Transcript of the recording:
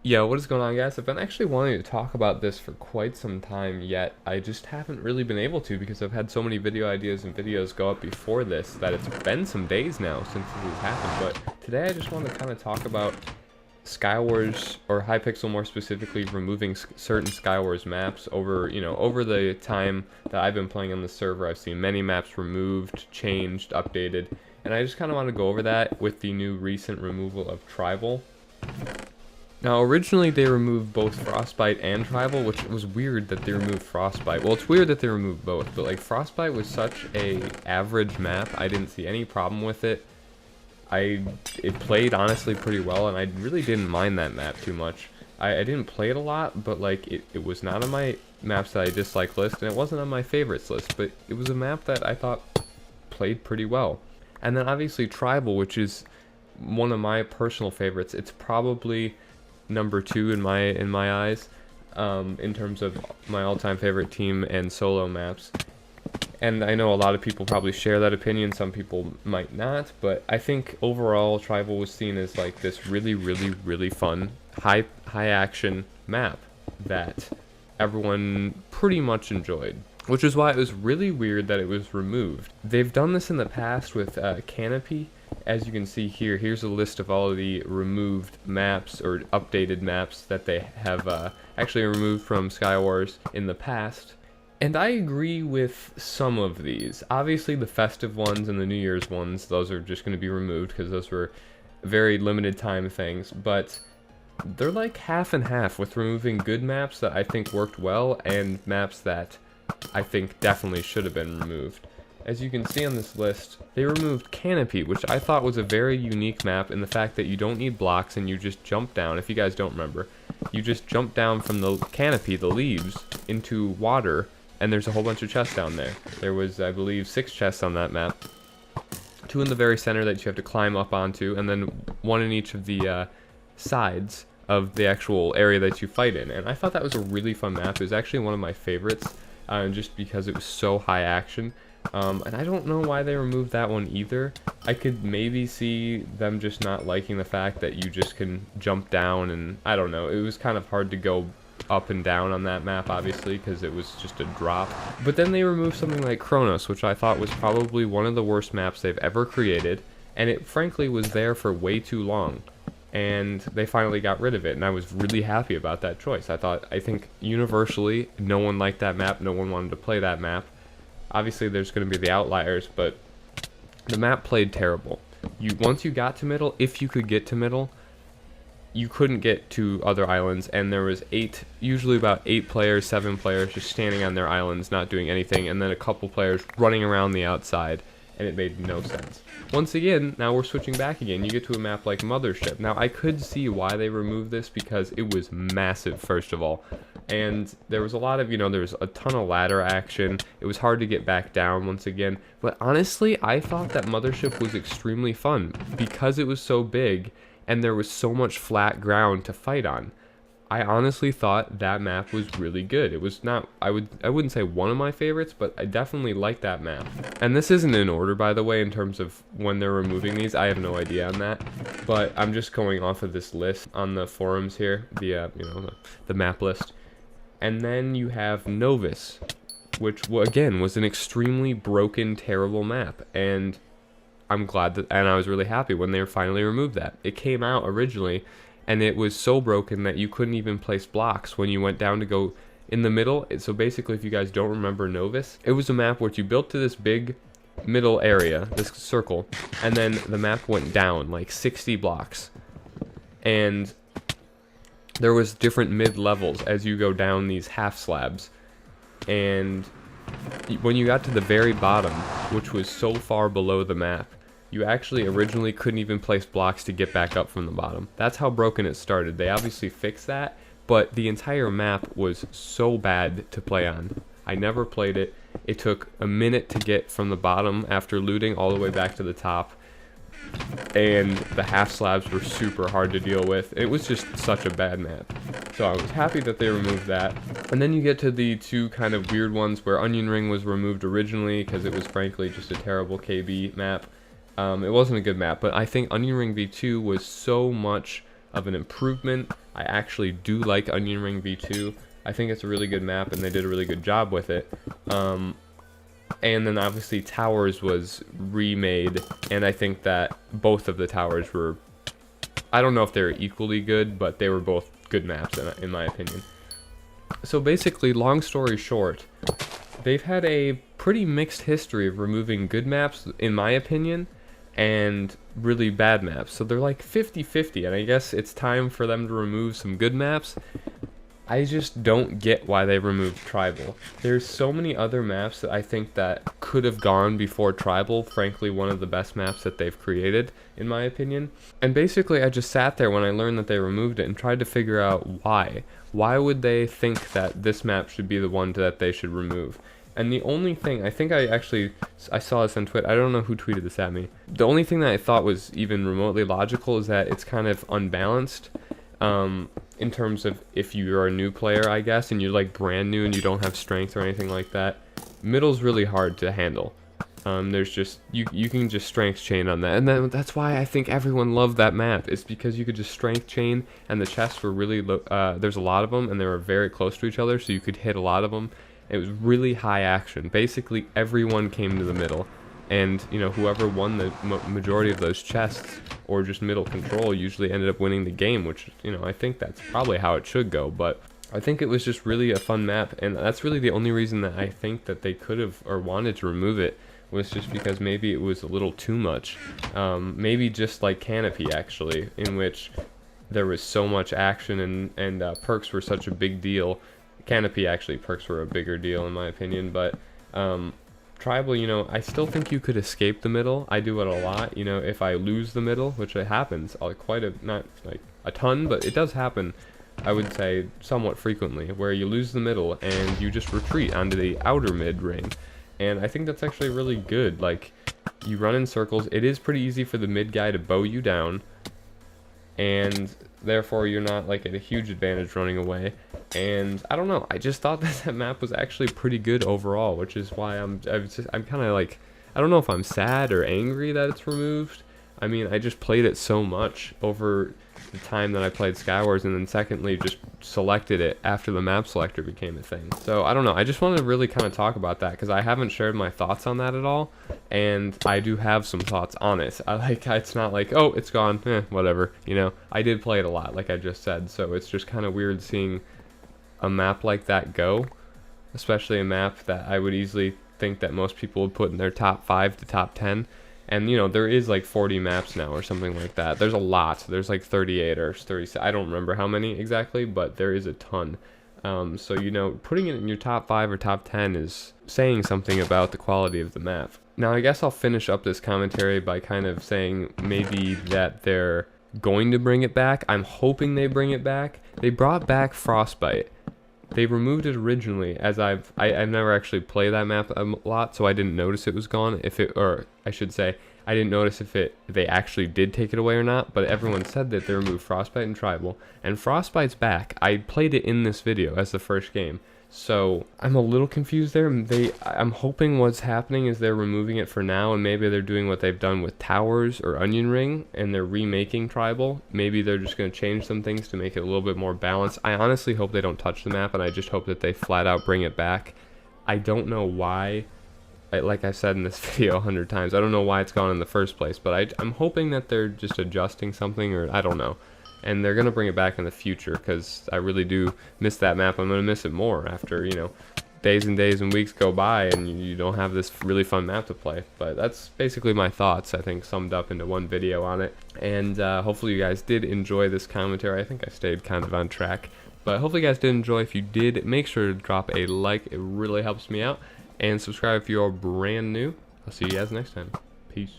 Yo, what is going on, guys? I've been actually wanting to talk about this for quite some time, yet I just haven't really been able to because I've had so many video ideas and videos go up before this that it's been some days now since this has happened. But today I just want to kind of talk about Skywars, or Hypixel more specifically, removing certain Skywars maps over, over the time that I've been playing on the server. I've seen many maps removed, changed, updated, and I just kind of want to go over that with the new recent removal of Tribal. Now, originally they removed both Frostbite and Tribal, which was weird that they removed Frostbite. Well, it's weird that they removed both, but like Frostbite was such a average map, I didn't see any problem with it. It played honestly pretty well, and I really didn't mind that map too much. I didn't play it a lot, but like it was not on my maps that I dislike list, and it wasn't on my favorites list, but it was a map that I thought played pretty well. And then obviously Tribal, which is one of my personal favorites. It's probably number 2 in my eyes, in terms of my all-time favorite team and solo maps. And I know a lot of people probably share that opinion, some people might not, but I think overall Tribal was seen as like this really fun, high action map that everyone pretty much enjoyed. Which is why it was really weird that it was removed. They've done this in the past with Canopy. As you can see here, here's a list of all of the removed maps or updated maps that they have actually removed from Skywars in the past. And I agree with some of these. Obviously the festive ones and the New Year's ones, those are just going to be removed because those were very limited time things. But they're like half and half, with removing good maps that I think worked well and maps that I think definitely should have been removed. As you can see on this list, they removed Canopy, which I thought was a very unique map in the fact that you don't need blocks and you just jump down. If you guys don't remember, you just jump down from the canopy, the leaves, into water, and there's a whole bunch of chests down there. There was, I believe, 6 chests on that map. 2 in the very center that you have to climb up onto, and then 1 in each of the sides of the actual area that you fight in. And I thought that was a really fun map. It was actually one of my favorites, just because it was so high action. And I don't know why they removed that one either. I could maybe see them just not liking the fact that you just can jump down, and I don't know. It was kind of hard to go up and down on that map, obviously, because it was just a drop. But then they removed something like Kronos, which I thought was probably one of the worst maps they've ever created, and it frankly was there for way too long. And they finally got rid of it, and I was really happy about that choice. I think universally, no one liked that map, no one wanted to play that map. Obviously, there's going to be the outliers, but the map played terrible. Once you got to middle, if you could get to middle, you couldn't get to other islands, and there was usually about 8 players, 7 players just standing on their islands, not doing anything, and then a couple players running around the outside, and it made no sense. Once again, now we're switching back again. You get to a map like Mothership. Now, I could see why they removed this, because it was massive, first of all. And there was a lot of, there was a ton of ladder action. It was hard to get back down once again. But honestly, I thought that Mothership was extremely fun because it was so big and there was so much flat ground to fight on. I honestly thought that map was really good. It was not, I wouldn't say one of my favorites, but I definitely liked that map. And this isn't in order, by the way, in terms of when they're removing these. I have no idea on that, but I'm just going off of this list on the forums here, the map list. And then you have Novus, which again was an extremely broken, terrible map, and I'm glad that, and I was really happy when they finally removed that. It came out originally, and it was so broken that you couldn't even place blocks when you went down to go in the middle. So basically, if you guys don't remember Novus, it was a map where you built to this big middle area, this circle, and then the map went down like 60 blocks, and there was different mid-levels as you go down these half slabs, and when you got to the very bottom, which was so far below the map, you actually originally couldn't even place blocks to get back up from the bottom. That's how broken it started. They obviously fixed that, but the entire map was so bad to play on. I never played it. It took a minute to get from the bottom after looting all the way back to the top, and the half slabs were super hard to deal with. It was just such a bad map. So I was happy that they removed that. And then you get to the 2 kind of weird ones where Onion Ring was removed originally because it was frankly just a terrible KB map. It wasn't a good map, but I think Onion Ring V2 was so much of an improvement. I actually do like Onion Ring V2. I think it's a really good map, and they did a really good job with it. And then obviously Towers was remade, and I think that both of the towers were, I don't know if they were equally good, but they were both good maps in my opinion. So basically, long story short, they've had a pretty mixed history of removing good maps, in my opinion, and really bad maps. So they're like 50-50, and I guess it's time for them to remove some good maps. I just don't get why they removed Tribal. There's so many other maps that I think that could have gone before Tribal. Frankly, one of the best maps that they've created, in my opinion. And basically, I just sat there when I learned that they removed it and tried to figure out why. Why would they think that this map should be the one that they should remove? And the only thing, I think I saw this on Twitter, I don't know who tweeted this at me. The only thing that I thought was even remotely logical is that it's kind of unbalanced. In terms of if you're a new player, I guess, and you're like brand new and you don't have strength or anything like that, middle's really hard to handle. There's just, you can just strength chain on that, and that's why I think everyone loved that map. It's because you could just strength chain, and the chests were really low, there's a lot of them, and they were very close to each other, so you could hit a lot of them. It was really high action. Basically, everyone came to the middle. And, you know, whoever won the majority of those chests, or just middle control, usually ended up winning the game, which, you know, I think that's probably how it should go. But I think it was just really a fun map, and that's really the only reason that I think that they could have or wanted to remove it, was just because maybe it was a little too much. Maybe just like Canopy, actually, in which there was so much action and perks were such a big deal. Canopy, actually, perks were a bigger deal, in my opinion, but Tribal, you know, I still think you could escape the middle. I do it a lot, you know, if I lose the middle, which it happens not like a ton, but it does happen, I would say, somewhat frequently, where you lose the middle and you just retreat onto the outer mid ring. And I think that's actually really good. Like, you run in circles. It is pretty easy for the mid guy to bow you down, and therefore you're not like at a huge advantage running away. And I don't know, I just thought that map was actually pretty good overall, which is why I'm kind of like, I don't know if I'm sad or angry that it's removed. I mean, I just played it so much over the time that I played Skywars, and then secondly just selected it after the map selector became a thing. So I don't know, I just wanted to really kind of talk about that, because I haven't shared my thoughts on that at all, and I do have some thoughts on it. It's not like, oh, it's gone, whatever, you know. I did play it a lot, like I just said, so it's just kind of weird seeing a map like that go, especially a map that I would easily think that most people would put in their top 5 to top 10. And, you know, there is like 40 maps now or something like that. There's a lot. There's like 38 or 36. I don't remember how many exactly, but there is a ton. So, you know, putting it in your top 5 or top 10 is saying something about the quality of the map. Now, I guess I'll finish up this commentary by kind of saying maybe that they're going to bring it back. I'm hoping they bring it back. They brought back Frostbite. They removed it originally, as I've never actually played that map a lot, so I didn't notice it was gone. Or I should say, I didn't notice if they actually did take it away or not. But everyone said that they removed Frostbite and Tribal, and Frostbite's back. I played it in this video as the first game, so I'm a little confused there. I'm hoping what's happening is they're removing it for now, and maybe they're doing what they've done with Towers or Onion Ring, and they're remaking Tribal. Maybe they're just going to change some things to make it a little bit more balanced. I honestly hope they don't touch the map, and I just hope that they flat out bring it back. I don't know why. Like I said in this video 100 times, I don't know why it's gone in the first place, but I'm hoping that they're just adjusting something, or I don't know. And they're going to bring it back in the future, because I really do miss that map. I'm going to miss it more after, you know, days and days and weeks go by and you don't have this really fun map to play. But that's basically my thoughts, I think, summed up into one video on it. And hopefully you guys did enjoy this commentary. I think I stayed kind of on track. But hopefully you guys did enjoy. If you did, make sure to drop a like. It really helps me out. And subscribe if you're brand new. I'll see you guys next time. Peace.